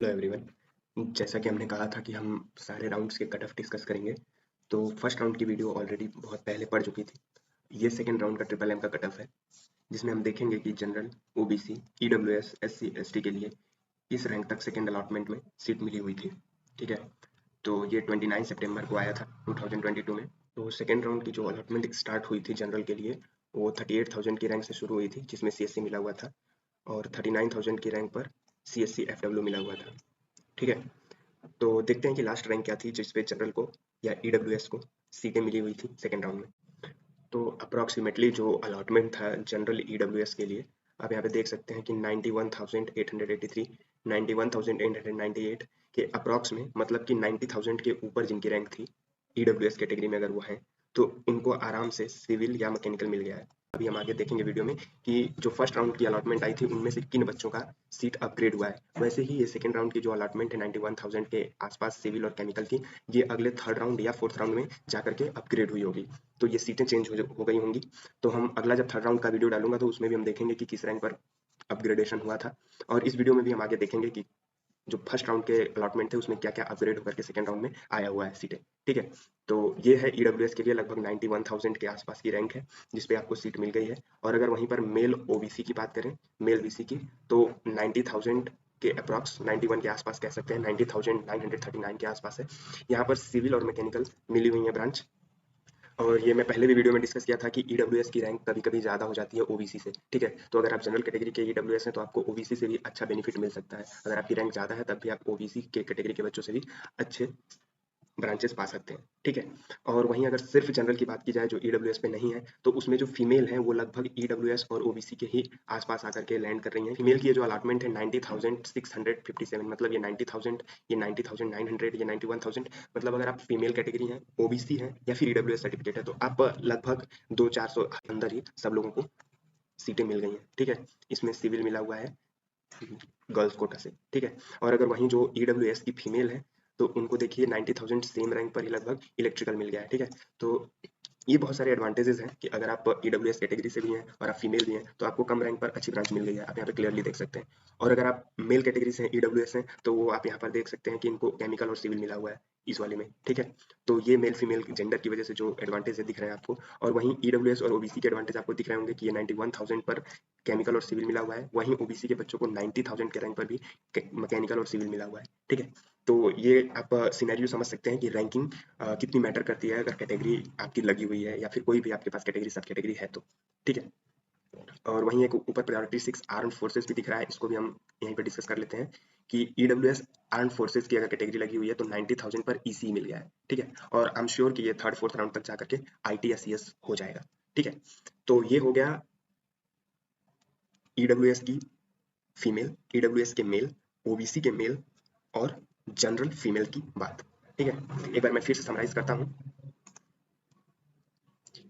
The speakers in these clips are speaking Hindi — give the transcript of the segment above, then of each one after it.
Hello everyone. जैसा कि हमने कहा था कि हम सारे राउंड्स के कट ऑफ डिस्कस करेंगे, तो फर्स्ट राउंड की वीडियो ऑलरेडी बहुत पहले पड़ चुकी थी। ये सेकंड राउंड का ट्रिपल एम का कट ऑफ है, जिसमें हम देखेंगे कि general, OBC, EWS, SC, ST के लिए इस रैंक तक सेकंड अलॉटमेंट में सीट मिली हुई थी। ठीक है, तो ये 29 सितंबर को आया था 2022 में। तो सेकंड राउंड की जो अलॉटमेंट स्टार्ट हुई थी जनरल के लिए, वो 38,000 की रैंक से शुरू हुई थी, जिसमें सीएससी मिला हुआ था, और 39,000 की रैंक पर सीएससी एफडब्ल्यू मिला हुआ था। ठीक है, तो देखते हैं कि लास्ट रैंक क्या थी जिस पे जनरल को या ईडब्ल्यूएस को सीटें मिली हुई थी सेकंड राउंड में। तो अप्रॉक्सीमेटली जो अलॉटमेंट था जनरल ईडब्ल्यूएस के लिए, आप यहाँ पे देख सकते हैं कि 91,883, 91,898 के अप्रॉक्स में, मतलब कि 90,000 के ऊपर जिनकी रैंक थी ईडब्ल्यूएस कैटेगरी में अगर वो हैं, तो उनको आराम से सिविल या मैकेनिकल मिल गया है। अभी हम आगे देखेंगे वीडियो में कि जो फर्स्ट राउंड की अलॉटमेंट आई थी उनमें से किन बच्चों का सीट अपग्रेड हुआ है। वैसे ही ये सेकंड राउंड की जो अलॉटमेंट है 91,000 के आसपास सिविल और केमिकल की, ये अगले थर्ड राउंड या फोर्थ राउंड में जाकर के अपग्रेड हुई होगी, तो ये सीटें चेंज हो गई होंगी। तो हम अगला जब थर्ड राउंड का वीडियो डालूंगा तो उसमें भी हम देखेंगे कि किस रैंक पर अपग्रेडेशन हुआ था, और इस वीडियो में भी हम आगे देखेंगे कि जो फर्स्ट राउंड के अलॉटमेंट थे उसमें क्या क्या अपग्रेड होकर के सेकंड राउंड में आया हुआ है सीटें। ठीक है, तो ये है ईडब्ल्यूएस के लिए लगभग 91,000 के आसपास की रैंक है जिसपे आपको सीट मिल गई है। और अगर वहीं पर मेल ओबीसी की बात करें, मेल बीसी की, तो 90,000 के अप्रॉक्स 91 के आसपास कह सकते हैं, 90,939 के आसपास है। यहाँ पर सिविल और मैकेनिकल मिली हुई है ब्रांच, और ये मैं पहले भी वीडियो में डिस्कस किया था कि ईडब्ल्यूएस की रैंक कभी कभी ज़्यादा हो जाती है ओबीसी से। ठीक है, तो अगर आप जनरल कैटेगरी के ईडब्ल्यूएस हैं तो आपको ओबीसी से भी अच्छा बेनिफिट मिल सकता है। अगर आपकी रैंक ज़्यादा है तब भी आप ओबीसी के कैटेगरी के बच्चों से भी अच्छे ब्रांचेस पा सकते हैं। ठीक है, और वहीं अगर सिर्फ जनरल की बात की जाए जो ईडब्ल्यूएस पे नहीं है, तो उसमें जो फीमेल है वो लगभग ईडब्ल्यूएस और ओबीसी के ही आसपास आकर के लैंड कर रही हैं। फीमेल की ये जो अलॉटमेंट है 90,657, मतलब ये 90,000, ये 90,900, ये 91,000, मतलब अगर आप फीमेल कैटेगरी हैं, ओबीसी हैं या फिर ईडब्ल्यूएस सर्टिफिकेट है, तो आप लगभग 200-400 अंदर ही सब लोगों को सीटें मिल गई हैं। ठीक है, इसमें सिविल मिला हुआ है गर्ल्स कोटा से। ठीक है, और अगर वहीं जो ईडब्ल्यूएस की फीमेल है, तो उनको देखिए 90,000 सेम रैंक पर ही लगभग इलेक्ट्रिकल मिल गया है। ठीक है, तो ये बहुत सारे एडवांटेजेस हैं कि अगर आप ईडब्ल्यूएस कैटेगरी से भी हैं और आप फीमेल भी हैं तो आपको कम रैंक पर अच्छी ब्रांच मिल गई है, आप यहाँ पे क्लियरली देख सकते हैं। और अगर आप मेल कैटेगरी से हैं, ईडब्ल्यूएस हैं, तो वो आप यहाँ पर देख सकते हैं कि इनको केमिकल और सिविल मिला हुआ है इस वाले में। ठीक है, तो ये मेल फीमेल जेंडर की वजह से जो एडवांटेज दिख रहे हैं आपको, और वहीं ईडब्ल्यूएस और ओबीसी के एडवांटेज आपको दिख रहे होंगे कि ये 91,000 पर केमिकल और सिविल मिला हुआ है, वहीं ओबीसी के बच्चों को 90,000 के रैंक पर भी मैकेनिकल और सिविल मिला हुआ है। ठीक है, तो ये आप सिनेरियो समझ सकते हैं कि रैंकिंग कितनी मैटर करती है अगर कैटेगरी आपकी लगी हुई है या फिर कोई भी आपके पास कैटेगरी सब कैटेगरी है तो। ठीक है, और वहीं एक ऊपर प्रायोरिटी 6 आर्म्ड फोर्सेस भी दिख रहा है, इसको भी हम यहीं पर डिस्कस कर लेते हैं कि ईडब्ल्यूएस आर्म्ड फोर्सेस की अगर कैटेगरी लगी हुई है तो 90,000 पर ईसी मिल गया है। ठीक है, और आई एम श्योर कि ये थर्ड फोर्थ राउंड तक जाकर के आईटी या सीएस हो जाएगा। ठीक है, तो ये हो गया ईडब्ल्यूएस की फीमेल, ईडब्ल्यूएस के मेल, ओबीसी के मेल और जनरल फीमेल की बात। ठीक है, एक बार मैं फिर से समराइज करता हूँ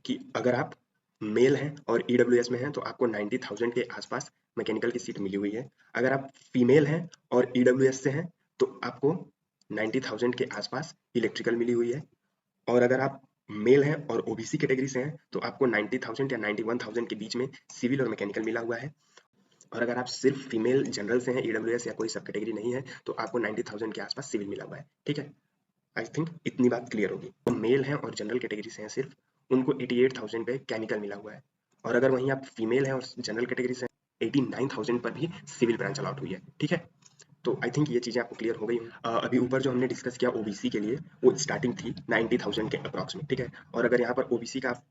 कि अगर आप मेल हैं और ईडब्ल्यूएस में हैं तो आपको 90,000 के आसपास मैकेनिकल की सीट मिली हुई है। अगर आप फीमेल हैं और ईडब्ल्यूएस से हैं तो आपको 90,000 के आसपास इलेक्ट्रिकल मिली हुई है। और अगर आप मेल हैं और ओबीसी कैटेगरी से हैं तो आपको 90,000 या 91,000 के बीच में सिविल और मैकेनिकल मिला हुआ है। और अगर आप सिर्फ फीमेल जनरल से हैं, ईडब्ल्यूएस या कोई सब कैटेगरी नहीं है, तो आपको 90,000 के आसपास सिविल मिला हुआ है। ठीक है, आई थिंक इतनी बात क्लियर होगी। तो मेल हैं और जनरल कैटेगरी से हैं सिर्फ, उनको 88,000 पे केमिकल मिला हुआ है। और अगर वहीं आप फीमेल हैं और जनरल कैटेगरी से 89,000 पर भी सिविल ब्रांच अलॉट हुई है। ठीक है, तो आई थिंक ये चीज़ें आपको क्लियर हो गई होंगी। अभी ऊपर जो हमने डिस्कस किया ओबीसी के लिए, वो स्टार्टिंग थी 90,000 के अप्रॉक्स में। ठीक है, और अगर यहाँ पर ओबीसी का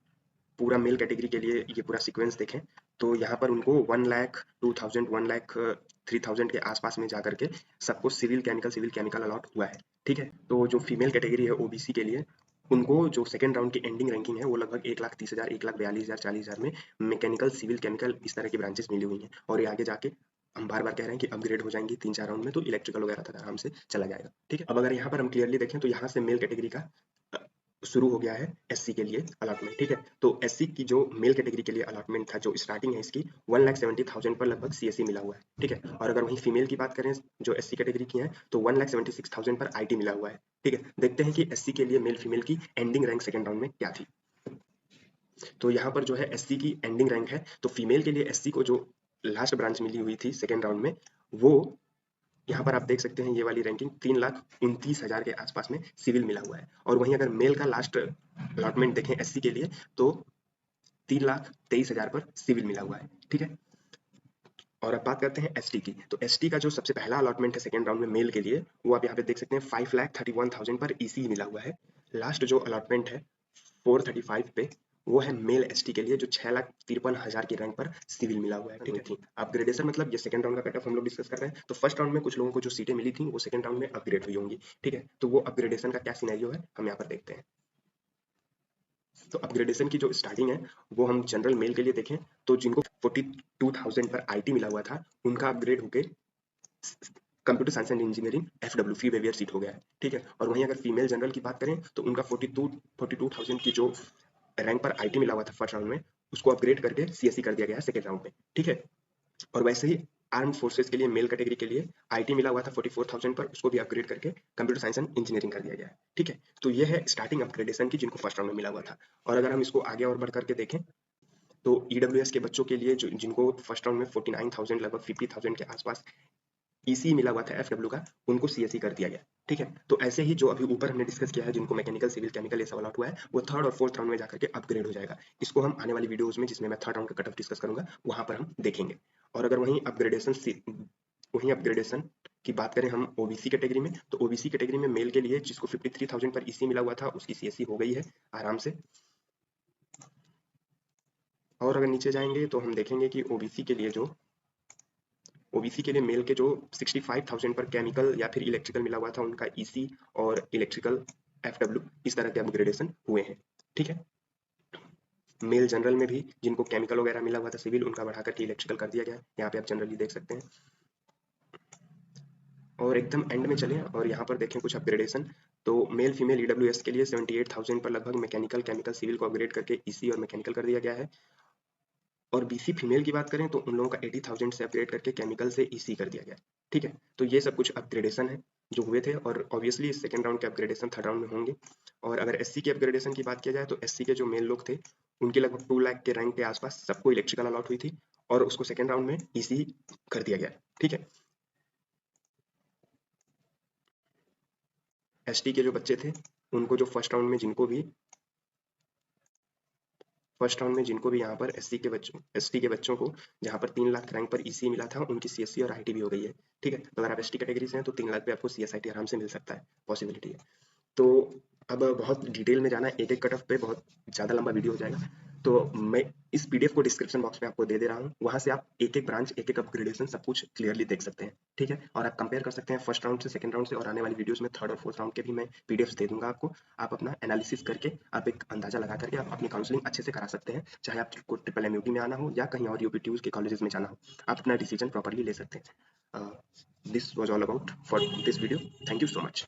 पूरा मेल कैटेगरी के लिए ये पूरा सीक्वेंस देखें तो यहाँ पर उनको 1,02,000 1,03,000 के आसपास में जाकर के सबको सिविल केमिकल अलॉट हुआ है। ठीक है, तो जो फीमेल कैटेगरी है ओबीसी के लिए, उनको जो सेकंड राउंड की एंडिंग रैंकिंग है वो लगभग 1,30,000, 1,42,000, 40,000 में मैकेनिकल सिविल केमिकल इस तरह की ब्रांचेस मिली हुई हैं। और ये आगे जाके हम बार बार कह रहे हैं कि अपग्रेड हो जाएंगी 3-4 राउंड में, तो इलेक्ट्रिकल वगैरह तक आराम से चला जाएगा। ठीक है, अब अगर यहाँ पर हम क्लियरली देखें तो यहाँ से मेल कैटेगरी का शुरू हो गया है एससी के लिए अलॉटमेंट। ठीक है, तो एससी की जो मेल कैटेगरी के लिए अलॉटमेंट था, जो स्टार्टिंग है इसकी 1,70,000 पर लगभग सीएससी मिला हुआ है। ठीक है, और अगर वहीं फीमेल की बात करें जो एससी कैटेगरी की है तो 1,76,000 पर आईटी मिला हुआ है। ठीक है, देखते हैं कि एससी के लिए मेल फीमेल की एंडिंग रैंक सेकंड राउंड में क्या थी। तो यहाँ पर जो है एससी की एंडिंग रैंक है, तो फीमेल के लिए एससी को जो लास्ट ब्रांच मिली हुई थी सेकेंड राउंड में, वो यहाँ पर आप देख सकते हैं ये वाली रैंकिंग 3,29,000 के आसपास में सिविल मिला हुआ है। और वहीं अगर मेल का लास्ट अलॉटमेंट देखें एससी के लिए तो 3,23,000 पर सिविल मिला हुआ है। ठीक है, और अब बात करते हैं एसटी की। तो एसटी का जो सबसे पहला अलॉटमेंट है सेकंड राउंड में मेल के लिए, वो आप यहाँ पे देख सकते हैं 5,31,000 पर ईसी मिला हुआ है। लास्ट जो अलॉटमेंट है 435 पे, वो है मेल एसटी के लिए, जो 6,53,000 की रैंक पर सिविल मिला हुआ है। ठीक है, अपग्रेडेशन मतलब ये सेकंड राउंड का कट ऑफ हम लोग डिस्कस कर रहे हैं। तो फर्स्ट राउंड में कुछ लोगों को जो सीटें मिली थी वो सेकंड राउंड में अपग्रेड हुई होंगी। ठीक है, तो वो अपग्रेडेशन का क्या सिनेरियो है हम यहाँ पर देखते हैं। तो अपग्रेडेशन की जो स्टार्टिंग है वो हम जनरल मेल के लिए देखें तो जिनको 42,000 पर आईटी मिला हुआ था उनका अपग्रेड होके computer science and engineering FW free waiver seat हो गया है। ठीक है, और वहीं अगर फीमेल जनरल की बात करें तो उनका 42,000 की जो रैंक पर आईटी मिला हुआ था फर्स्ट राउंड में, उसको अपग्रेड करके सीएससी कर दिया गया है सेकंड राउंड में। ठीक है, और वैसे ही आर्म फोर्सेस के लिए मेल कैटेगरी के लिए आईटी मिला हुआ था 44,000 पर, उसको भी अपग्रेड करके कंप्यूटर साइंस एंड इंजीनियरिंग कर दिया गया है। ठीक है, तो ये है स्टार्टिंग अपग्रेडेशन की जिनको फर्स्ट राउंड में मिला हुआ था। और अगर हम इसको आगे और बढ़ करके देखें तो ईडब्ल्यूएस के बच्चों के लिए जो जिनको फर्स्ट राउंड में 49,000 लगभग 50,000 के आसपास ईसी मिला हुआ था एफडब्ल्यू का, उनको सीएससी कर दिया गया। ठीक है, तो ऐसे ही जो अभी ऊपर हमने डिस्कस किया है जिनको मैकेनिकल सिविल केमिकल ये सब अलॉट हुआ है, वो थर्ड और फोर्थ राउंड में जाकर के अपग्रेड हो जाएगा। इसको हम आने वाली वीडियोस में जिसमें मैं थर्ड राउंड का कट ऑफ डिस्कस करूंगा वहां पर हम देखेंगे। और अगर वहीं अपग्रेडेशन की बात करें हम ओबीसी कैटेगरी में, तो ओबीसी कैटेगरी में मेल के लिए जिसको 53,000 पर ईसी मिला हुआ था उसकी सीएससी हो गई है आराम से। और अगर नीचे जाएंगे तो हम देखेंगे कि ओबीसी के लिए मेल के जो 65,000 पर केमिकल या फिर इलेक्ट्रिकल मिला हुआ था उनका ईसी और इलेक्ट्रिकल एफडब्ल्यू इस तरह के अपग्रेडेशन हुए हैं। ठीक है, मेल जनरल में भी जिनको केमिकल वगैरह मिला हुआ था सिविल, उनका बढ़ा करके इलेक्ट्रिकल कर दिया गया है। यहाँ पे आप जनरली देख सकते हैं। और एकदम एंड में चलें और यहाँ पर देखें कुछ अपग्रेडेशन। तो मेल फीमेल ईडब्ल्यूएस के लिए 78,000 पर लगभग मैकेनिकल केमिकल सिविल को अपग्रेड करके ईसी और मैकेनिकल कर दिया गया है। और बीसी फीमेल की बात करें तो उन लोगों का 80,000 से अपग्रेड करके केमिकल से ईसी कर दिया गया। ठीक है, तो ये सब कुछ अपग्रेडेशन है जो हुए थे, और ऑब्वियसली सेकंड राउंड के अपग्रेडेशन थर्ड राउंड में होंगे। और अगर एससी के अपग्रेडेशन की बात किया जाए तो एससी के जो मेल लोग थे उनके लगभग 2 लाख के रैंक के आसपास सबको इलेक्ट्रिकल अलॉट हुई थी और उसको सेकंड राउंड में ईसी कर दिया गया। ठीक है, एसटी के जो बच्चे थे उनको जो फर्स्ट राउंड में जिनको भी यहाँ पर एसटी के बच्चों को जहाँ पर 3 लाख रैंक पर ईसी मिला था उनकी सीएससी और आईटी भी हो गई है। ठीक है, तो अगर आप एसटी कैटेगरी से हैं तो 3 लाख पे आपको सीएसआईटी आराम से मिल सकता है, पॉसिबिलिटी है। तो अब बहुत डिटेल में जाना है एक एक कट ऑफ पे, बहुत ज़्यादा लंबा वीडियो हो जाएगा। तो मैं इस पीडीएफ को डिस्क्रिप्शन बॉक्स में आपको दे दे रहा हूँ, वहां से आप एक एक ब्रांच एक एक अपग्रेडेशन सब कुछ क्लियरली देख सकते हैं। ठीक है, और आप कंपेयर कर सकते हैं फर्स्ट राउंड से सेकंड राउंड से, और आने वाली वीडियोस में थर्ड और फोर्थ राउंड के भी मैं पीडीएफ दे दूंगा आपको। आप अपना एनालिसिस करके आप एक अंदाजा लगा करके आप अपनी काउंसलिंग अच्छे से करा सकते हैं, चाहे आपको ट्रिपल एमयूटी में आना हो या कहीं और यूपीटीयूज के कॉलेजेस में जाना हो, आप अपना डिसीजन प्रॉपरली ले सकते हैं। This was all about for this video. Thank you so much.